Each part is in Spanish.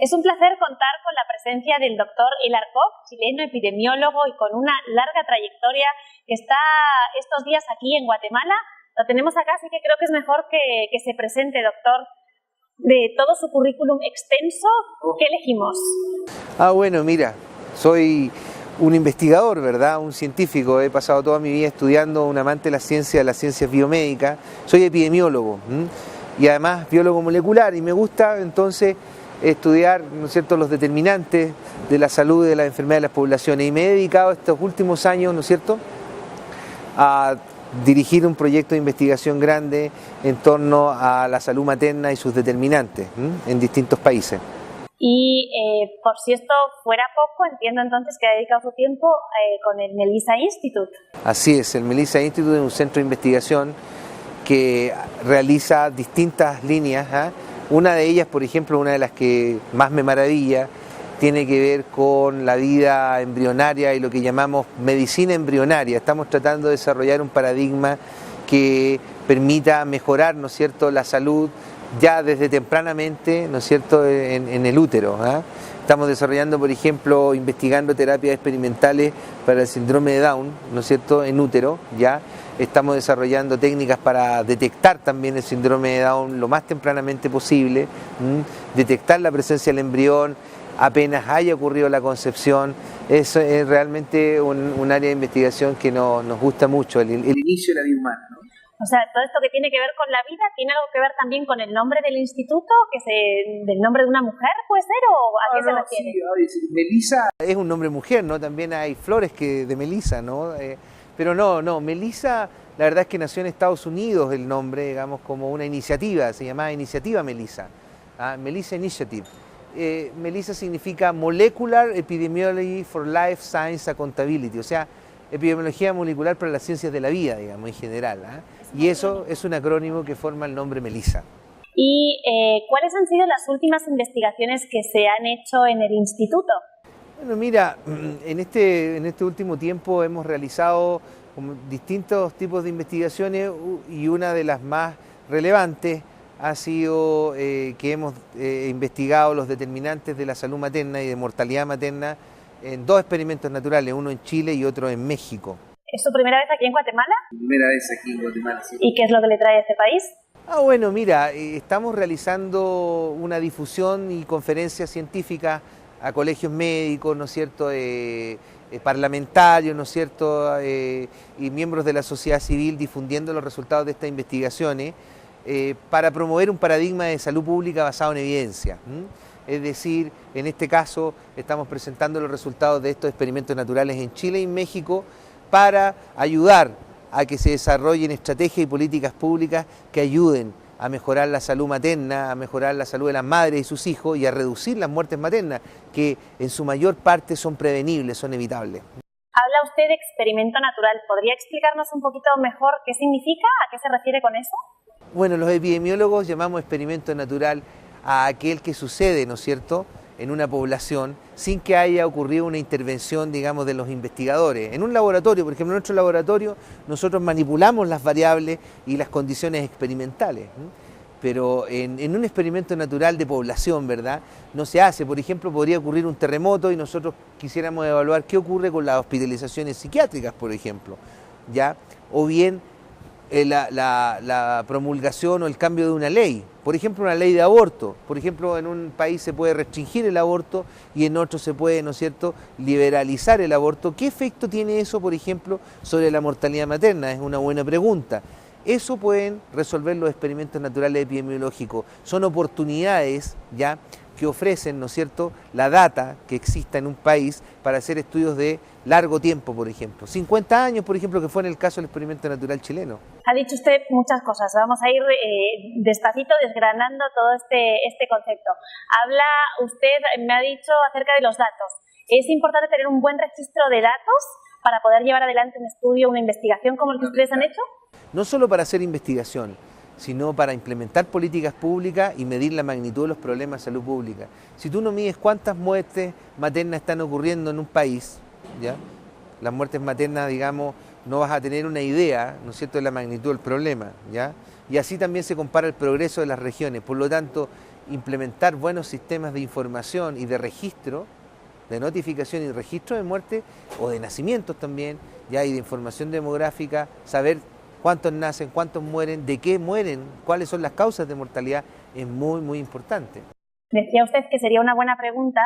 Es un placer contar con la presencia del doctor Elar Koch, chileno epidemiólogo y con una larga trayectoria que está estos días aquí en Guatemala. Lo tenemos acá, así que creo que es mejor que se presente, doctor. De todo su currículum extenso, ¿qué elegimos? Bueno, mira, soy un investigador, ¿verdad? Un científico. He pasado toda mi vida estudiando, un amante de las ciencias biomédicas. Soy epidemiólogo y además biólogo molecular, y me gusta entonces estudiar, ¿no es cierto?, los determinantes de la salud y de las enfermedades de las poblaciones. Y me he dedicado estos últimos años, ¿no es cierto?, a dirigir un proyecto de investigación grande en torno a la salud materna y sus determinantes en distintos países. Y por si esto fuera poco, entiendo entonces que ha dedicado su tiempo con el Melissa Institute. Así es, el Melissa Institute es un centro de investigación que realiza distintas líneas. Una de ellas, por ejemplo, una de las que más me maravilla, tiene que ver con la vida embrionaria y lo que llamamos medicina embrionaria. Estamos tratando de desarrollar un paradigma que permita mejorar, ¿no es cierto?, la salud ya desde tempranamente, ¿no es cierto?, en el útero. Estamos desarrollando, por ejemplo, investigando terapias experimentales para el síndrome de Down, ¿no es cierto?, en útero, ya. Estamos desarrollando técnicas para detectar también el síndrome de Down lo más tempranamente posible, detectar la presencia del embrión apenas haya ocurrido la concepción. Eso es realmente un área de investigación que nos gusta mucho, el inicio de la vida humana, ¿no? O sea, todo esto que tiene que ver con la vida, ¿tiene algo que ver también con el nombre del instituto? ¿Del nombre de una mujer puede ser o a qué se refiere? Sí, Melissa es un nombre mujer, ¿no? También hay flores de Melissa, ¿no? Pero no, Melissa, la verdad es que nació en Estados Unidos el nombre, digamos, como una iniciativa, se llamaba Iniciativa Melissa, Melissa Initiative. Melissa significa Molecular Epidemiology for Life Science Accountability, o sea, epidemiología molecular para las ciencias de la vida, digamos, en general. Y eso es un acrónimo que forma el nombre Melissa. ¿Y cuáles han sido las últimas investigaciones que se han hecho en el instituto? Bueno, mira, en este último tiempo hemos realizado distintos tipos de investigaciones y una de las más relevantes ha sido que hemos investigado los determinantes de la salud materna y de mortalidad materna en dos experimentos naturales, uno en Chile y otro en México. ¿Es su primera vez aquí en Guatemala? Primera vez aquí en Guatemala, sí. ¿Y qué es lo que le trae a este país? Bueno, mira, estamos realizando una difusión y conferencias científicas a colegios médicos, ¿no es cierto?, parlamentarios, ¿no es cierto?, y miembros de la sociedad civil difundiendo los resultados de estas investigaciones para promover un paradigma de salud pública basado en evidencia. Es decir, en este caso estamos presentando los resultados de estos experimentos naturales en Chile y en México para ayudar a que se desarrollen estrategias y políticas públicas que ayuden a mejorar la salud materna, a mejorar la salud de las madres y sus hijos y a reducir las muertes maternas, que en su mayor parte son prevenibles, son evitables. Habla usted de experimento natural. ¿Podría explicarnos un poquito mejor qué significa? ¿A qué se refiere con eso? Bueno, los epidemiólogos llamamos experimento natural a aquel que sucede, ¿no es cierto?, en una población sin que haya ocurrido una intervención, digamos, de los investigadores. En un laboratorio, por ejemplo, en nuestro laboratorio, nosotros manipulamos las variables y las condiciones experimentales, pero en un experimento natural de población, ¿verdad?, no se hace. Por ejemplo, podría ocurrir un terremoto y nosotros quisiéramos evaluar qué ocurre con las hospitalizaciones psiquiátricas, por ejemplo, ¿ya? O bien la promulgación o el cambio de una ley, por ejemplo una ley de aborto. Por ejemplo, en un país se puede restringir el aborto y en otro se puede, ¿no es cierto?, liberalizar el aborto. ¿Qué efecto tiene eso, por ejemplo, sobre la mortalidad materna? Es una buena pregunta. Eso pueden resolver los experimentos naturales epidemiológicos. Son oportunidades ya que ofrecen, ¿no es cierto?, la data que exista en un país para hacer estudios de largo tiempo, por ejemplo. 50 años, por ejemplo, que fue en el caso del experimento natural chileno. Ha dicho usted muchas cosas. Vamos a ir despacito desgranando todo este concepto. Habla usted, me ha dicho acerca de los datos. Es importante tener un buen registro de datos para poder llevar adelante un estudio, una investigación como el que ustedes han hecho. No solo para hacer investigación, sino para implementar políticas públicas y medir la magnitud de los problemas de salud pública. Si tú no mides cuántas muertes maternas están ocurriendo en un país, ¿ya?, las muertes maternas, digamos, no vas a tener una idea, ¿no es cierto?, de la magnitud del problema, ¿ya? Y así también se compara el progreso de las regiones. Por lo tanto, implementar buenos sistemas de información y de registro, de notificación y registro de muerte o de nacimientos también, ya, y de información demográfica, saber cuántos nacen, cuántos mueren, de qué mueren, cuáles son las causas de mortalidad, es muy, muy importante. Decía usted que sería una buena pregunta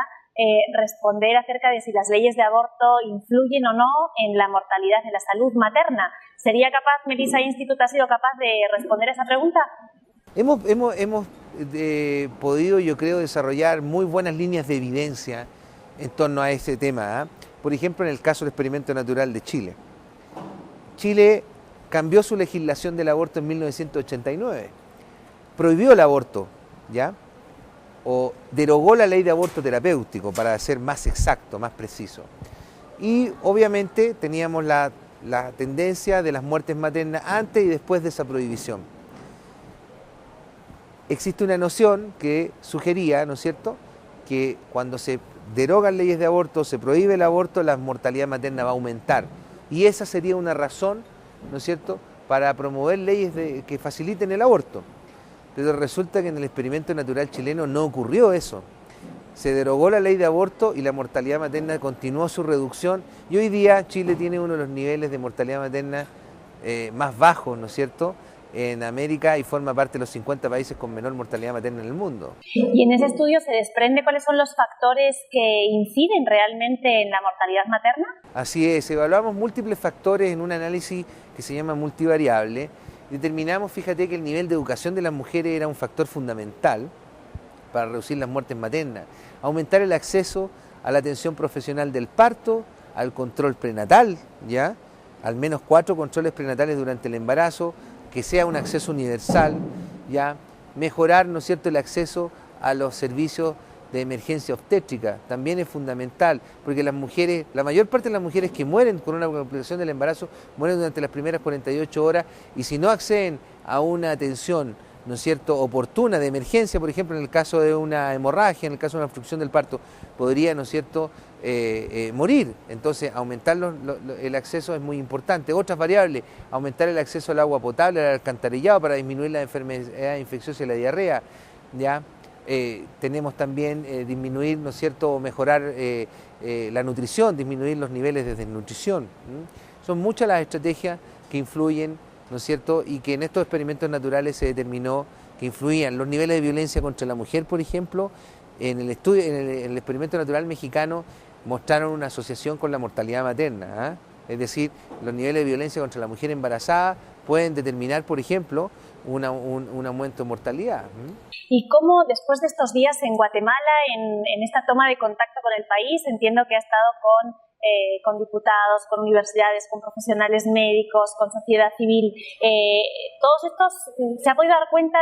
responder acerca de si las leyes de aborto influyen o no en la mortalidad de la salud materna. ¿Sería capaz, Melissa Institute ha sido capaz de responder a esa pregunta? Hemos podido, yo creo, desarrollar muy buenas líneas de evidencia en torno a ese tema. Por ejemplo, en el caso del experimento natural de Chile. Chile cambió su legislación del aborto en 1989, prohibió el aborto, ¿ya? O derogó la ley de aborto terapéutico, para ser más exacto, más preciso. Y obviamente teníamos la tendencia de las muertes maternas antes y después de esa prohibición. Existe una noción que sugería, ¿no es cierto?, que cuando se derogan leyes de aborto, se prohíbe el aborto, la mortalidad materna va a aumentar. Y esa sería una razón, ¿no es cierto?, para promover leyes que faciliten el aborto. Pero resulta que en el experimento natural chileno no ocurrió eso. Se derogó la ley de aborto y la mortalidad materna continuó su reducción, y hoy día Chile tiene uno de los niveles de mortalidad materna más bajos, ¿no es cierto?, en América, y forma parte de los 50 países con menor mortalidad materna en el mundo. ¿Y en ese estudio se desprende cuáles son los factores que inciden realmente en la mortalidad materna? Así es, evaluamos múltiples factores en un análisis que se llama multivariable. Determinamos, fíjate, que el nivel de educación de las mujeres era un factor fundamental para reducir las muertes maternas. Aumentar el acceso a la atención profesional del parto, al control prenatal, ¿ya? Al menos 4 controles prenatales durante el embarazo, que sea un acceso universal, ¿ya? Mejorar, ¿no es cierto?, el acceso a los servicios de emergencia obstétrica, también es fundamental, porque las mujeres, la mayor parte de las mujeres que mueren con una complicación del embarazo, mueren durante las primeras 48 horas, y si no acceden a una atención, ¿no es cierto?, oportuna de emergencia, por ejemplo, en el caso de una hemorragia, en el caso de una obstrucción del parto, podría, ¿no es cierto?, morir. Entonces, aumentar el acceso es muy importante. Otras variables: aumentar el acceso al agua potable, al alcantarillado, para disminuir la enfermedad infecciosa y la diarrea, ¿ya? Tenemos también disminuir, ¿no es cierto?, o mejorar la nutrición, disminuir los niveles de desnutrición. Son muchas las estrategias que influyen, ¿no es cierto?, y que en estos experimentos naturales se determinó que influían. Los niveles de violencia contra la mujer, por ejemplo, en el estudio, en el experimento natural mexicano, mostraron una asociación con la mortalidad materna, Es decir, los niveles de violencia contra la mujer embarazada pueden determinar, por ejemplo, un aumento de mortalidad. ¿Y cómo, después de estos días en Guatemala, en esta toma de contacto con el país, entiendo que ha estado con diputados, con universidades, con profesionales médicos, con sociedad civil, todos estos, ¿se ha podido dar cuenta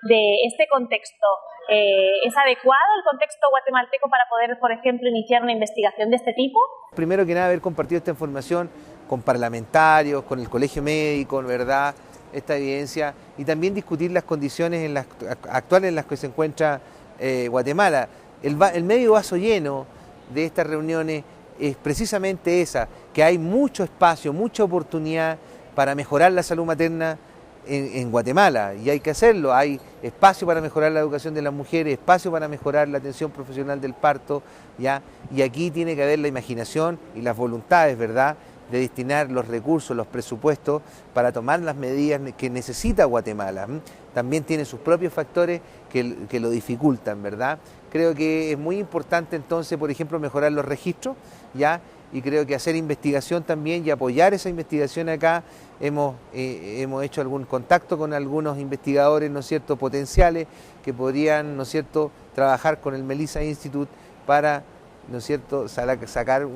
de este contexto? ¿Es adecuado el contexto guatemalteco para poder, por ejemplo, iniciar una investigación de este tipo? Primero que nada, haber compartido esta información con parlamentarios, con el colegio médico, ¿verdad?, esta evidencia, y también discutir las condiciones actuales en las que se encuentra Guatemala. El medio vaso lleno de estas reuniones es precisamente esa, que hay mucho espacio, mucha oportunidad para mejorar la salud materna en Guatemala, y hay que hacerlo. Hay espacio para mejorar la educación de las mujeres, espacio para mejorar la atención profesional del parto, ¿ya? Y aquí tiene que haber la imaginación y las voluntades, ¿verdad?, de destinar los recursos, los presupuestos para tomar las medidas que necesita Guatemala. También tiene sus propios factores que lo dificultan, ¿verdad? Creo que es muy importante entonces, por ejemplo, mejorar los registros, ¿ya? Y creo que hacer investigación también y apoyar esa investigación acá. Hemos hecho algún contacto con algunos investigadores, ¿no es cierto?, potenciales, que podrían, ¿no es cierto?, trabajar con el Melissa Institute para, ¿no es cierto?, sacar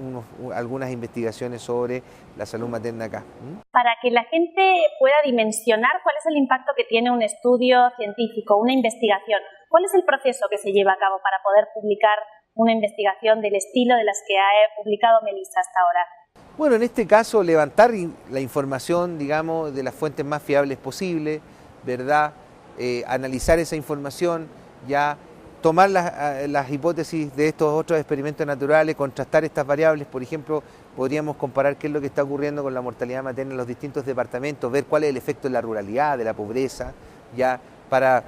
algunas investigaciones sobre la salud materna acá. Para que la gente pueda dimensionar cuál es el impacto que tiene un estudio científico, una investigación, ¿cuál es el proceso que se lleva a cabo para poder publicar una investigación del estilo de las que ha publicado Melissa hasta ahora? Bueno, en este caso, levantar la información, digamos, de las fuentes más fiables posibles, ¿verdad? Analizar esa información, ya tomar las hipótesis de estos otros experimentos naturales, contrastar estas variables. Por ejemplo, podríamos comparar qué es lo que está ocurriendo con la mortalidad materna en los distintos departamentos, ver cuál es el efecto de la ruralidad, de la pobreza, ya para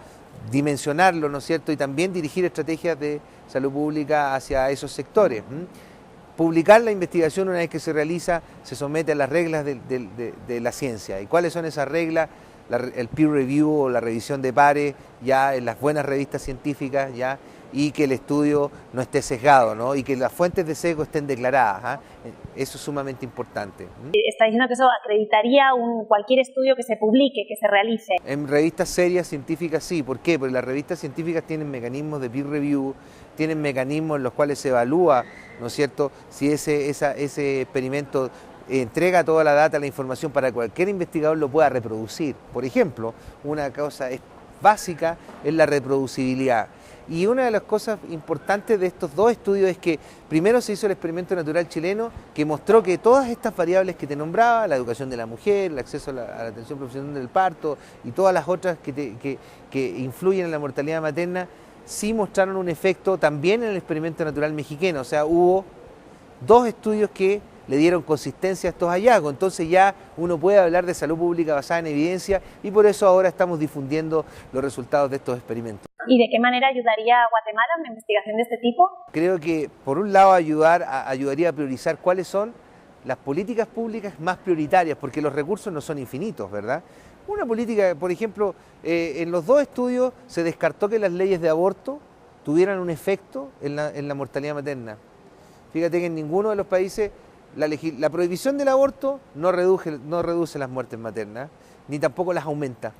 dimensionarlo, ¿no es cierto?, y también dirigir estrategias de salud pública hacia esos sectores. Publicar la investigación una vez que se realiza se somete a las reglas de la ciencia. ¿Y cuáles son esas reglas? El peer review o la revisión de pares ya en las buenas revistas científicas ya, y que el estudio no esté sesgado, ¿no? Y que las fuentes de sesgo estén declaradas. Eso es sumamente importante. Está diciendo que eso acreditaría cualquier estudio que se publique, que se realice. En revistas serias científicas sí. ¿Por qué? Porque las revistas científicas tienen mecanismos de peer review, tienen mecanismos en los cuales se evalúa, ¿no es cierto?, si ese experimento entrega toda la data, la información para que cualquier investigador lo pueda reproducir. Por ejemplo, una cosa básica es la reproducibilidad. Y una de las cosas importantes de estos dos estudios es que primero se hizo el experimento natural chileno que mostró que todas estas variables que te nombraba, la educación de la mujer, el acceso a la atención profesional del parto y todas las otras que influyen en la mortalidad materna, sí mostraron un efecto también en el experimento natural mexicano. O sea, hubo dos estudios que le dieron consistencia a estos hallazgos. Entonces ya uno puede hablar de salud pública basada en evidencia y por eso ahora estamos difundiendo los resultados de estos experimentos. ¿Y de qué manera ayudaría a Guatemala una investigación de este tipo? Creo que por un lado ayudaría a priorizar cuáles son las políticas públicas más prioritarias, porque los recursos no son infinitos, ¿verdad? Una política, por ejemplo, en los dos estudios se descartó que las leyes de aborto tuvieran un efecto en la mortalidad materna. Fíjate que en ninguno de los países la prohibición del aborto no reduce las muertes maternas, ni tampoco las aumenta.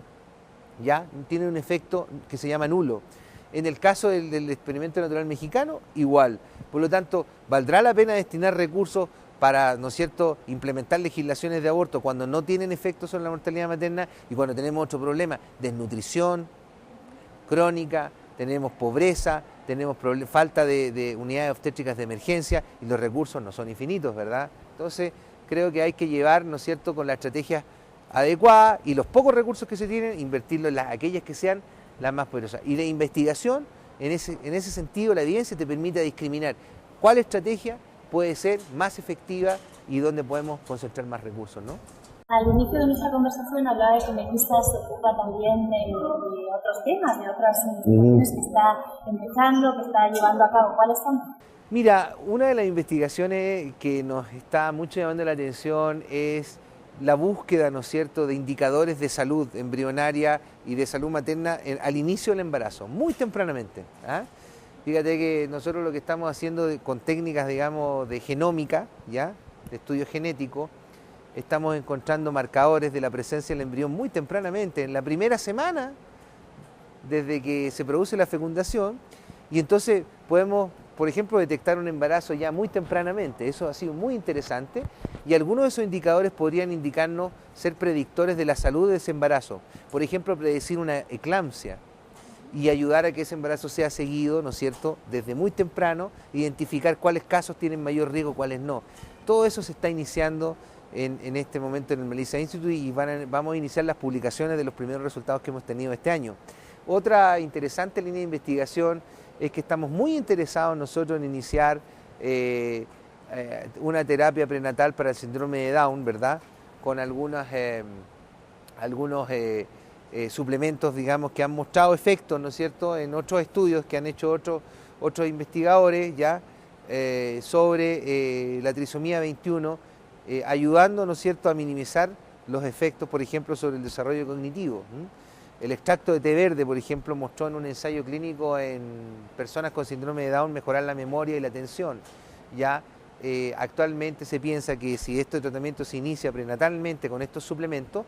¿Ya? Tiene un efecto que se llama nulo. En el caso del experimento natural mexicano, igual. Por lo tanto, ¿valdrá la pena destinar recursos para, ¿no es cierto?, implementar legislaciones de aborto cuando no tienen efecto sobre la mortalidad materna y cuando tenemos otro problema? Desnutrición crónica, tenemos pobreza, tenemos falta de unidades obstétricas de emergencia y los recursos no son infinitos, ¿verdad? Entonces, creo que hay que llevar, ¿no es cierto?, con la estrategia adecuada y los pocos recursos que se tienen, invertirlos en aquellas que sean las más poderosas. Y la investigación, en ese sentido, la evidencia te permite discriminar cuál estrategia puede ser más efectiva y dónde podemos concentrar más recursos, ¿no? Al inicio de nuestra conversación hablaba de que Mequista se ocupa también de otros temas, de otras investigaciones que está empezando, que está llevando a cabo. ¿Cuáles son? Mira, una de las investigaciones que nos está mucho llamando la atención es la búsqueda, ¿no es cierto?, de indicadores de salud embrionaria y de salud materna al inicio del embarazo, muy tempranamente. Fíjate que nosotros lo que estamos haciendo con técnicas, digamos, de genómica, ¿ya?, de estudio genético, estamos encontrando marcadores de la presencia del embrión muy tempranamente, en la primera semana desde que se produce la fecundación, y entonces podemos, por ejemplo, detectar un embarazo ya muy tempranamente. Eso ha sido muy interesante y algunos de esos indicadores podrían indicarnos ser predictores de la salud de ese embarazo. Por ejemplo, predecir una eclampsia y ayudar a que ese embarazo sea seguido, ¿no es cierto?, desde muy temprano, identificar cuáles casos tienen mayor riesgo, cuáles no. Todo eso se está iniciando en este momento en el Melissa Institute y vamos a iniciar las publicaciones de los primeros resultados que hemos tenido este año. Otra interesante línea de investigación es que estamos muy interesados nosotros en iniciar una terapia prenatal para el síndrome de Down, ¿verdad?, con algunos suplementos, digamos, que han mostrado efectos, ¿no es cierto?, en otros estudios que han hecho otros investigadores ya sobre la trisomía 21, ayudando, ¿no es cierto?, a minimizar los efectos, por ejemplo, sobre el desarrollo cognitivo. El extracto de té verde, por ejemplo, mostró en un ensayo clínico en personas con síndrome de Down mejorar la memoria y la atención. Ya actualmente se piensa que si este tratamiento se inicia prenatalmente con estos suplementos,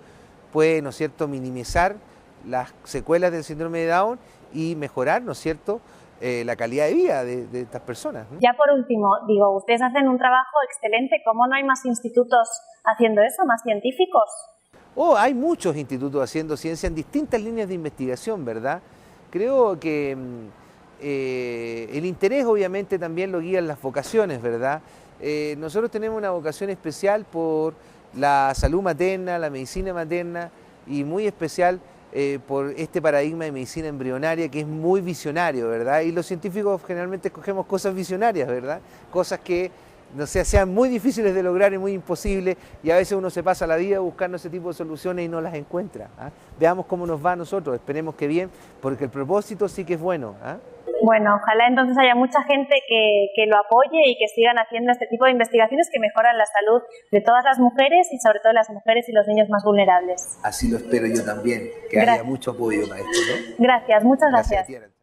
puede, ¿no es cierto?, minimizar las secuelas del síndrome de Down y mejorar, ¿no es cierto?, la calidad de vida de estas personas. Ya por último, digo, ustedes hacen un trabajo excelente. ¿Cómo no hay más institutos haciendo eso, más científicos? Hay muchos institutos haciendo ciencia en distintas líneas de investigación, ¿verdad? Creo que el interés obviamente también lo guían las vocaciones, ¿verdad? Nosotros tenemos una vocación especial por la salud materna, la medicina materna y muy especial por este paradigma de medicina embrionaria que es muy visionario, ¿verdad? Y los científicos generalmente escogemos cosas visionarias, ¿verdad? Cosas que no sé, sean muy difíciles de lograr y muy imposibles, y a veces uno se pasa la vida buscando ese tipo de soluciones y no las encuentra. Veamos cómo nos va a nosotros, esperemos que bien, porque el propósito sí que es bueno. Bueno, ojalá entonces haya mucha gente que lo apoye y que sigan haciendo este tipo de investigaciones que mejoran la salud de todas las mujeres y sobre todo las mujeres y los niños más vulnerables. Así lo espero yo también, que haya mucho apoyo para esto, ¿no? Gracias, muchas gracias.